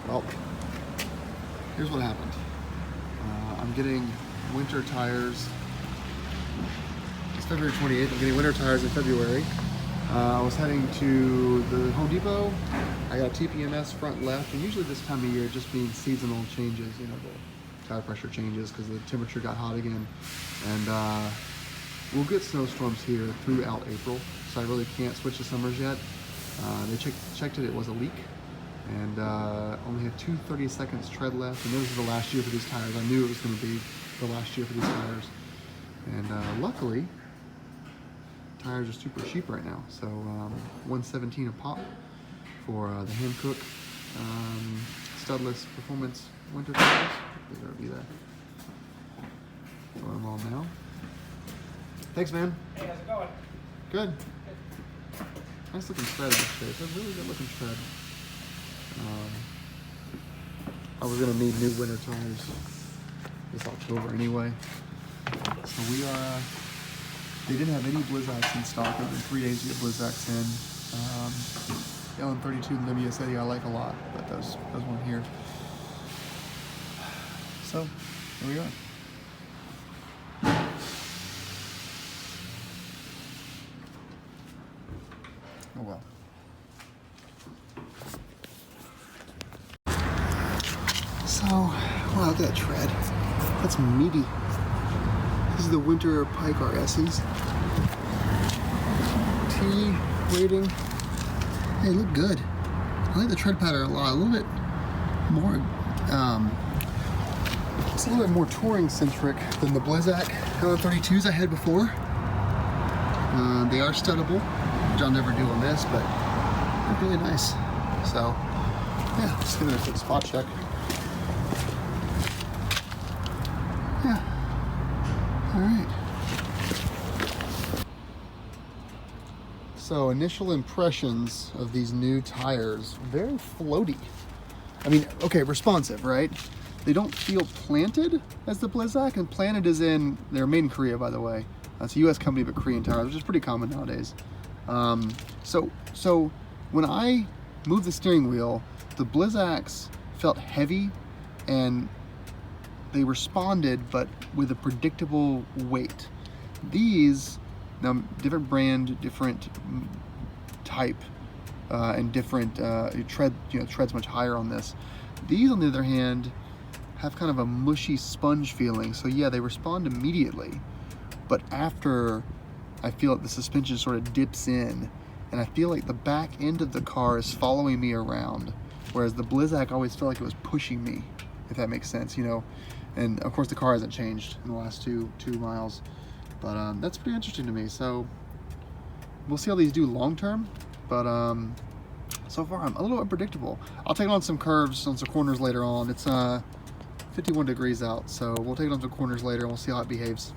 Well, here's what happened. I'm getting winter tires. It's February 28th. I'm getting winter tires in February. I was heading to the Home Depot. I got TPMS front left, and usually this time of year, just being seasonal changes, you know, the tire pressure changes because the temperature got hot again. And we'll get snowstorms here throughout April, so I really can't switch to summers yet. They checked it was a leak, and only had 2 30-seconds tread left, and this is the last year for these tires. I knew it was going to be the last year for these tires, and luckily, tires are super cheap right now, so $117 a pop for the Hankook studless performance winter tires. They're going to be there. Throw them on now. Thanks, man. Hey, how's it going? Good. Nice looking tread, actually. It's a really good looking tread. I was gonna need new winter tires this October anyway. So we are, they didn't have any Blizzaks in stock. It's been 3 days to get Blizzaks in. The LM32 Libya City I like a lot, but those weren't here. So, here we are. Oh well. So, wow, look at that tread. That's meaty. This is the winter Pike RSs. T rating. Hey, look good. I like the tread pattern a lot. A little bit more, it's a little bit more touring centric than the Blizzak LM32s I had before. They are studdable, which I'll never do on this, but they're really nice. So, yeah, let's give it a quick spot check. Yeah. All right. So, initial impressions of these new tires, very floaty. I mean, okay, responsive, right? They don't feel planted as the Blizzak, and planted is in, they're made in Korea, by the way. It's a US company, but Korean tires, which is pretty common nowadays. So when I moved the steering wheel, the Blizzaks felt heavy and they responded, but with a predictable weight. These, now different brand, different type, and different treads much higher on this. These, on the other hand, have kind of a mushy sponge feeling. So yeah, they respond immediately, but after, I feel like the suspension sort of dips in, and I feel like the back end of the car is following me around, whereas the Blizzak always felt like it was pushing me, if that makes sense, you know. And of course the car hasn't changed in the last two miles, but that's pretty interesting to me. So we'll see how these do long term, but so far I'm a little unpredictable. I'll take it on some curves, on some corners later on. It's 51 degrees out, so we'll take it on some corners later and we'll see how it behaves.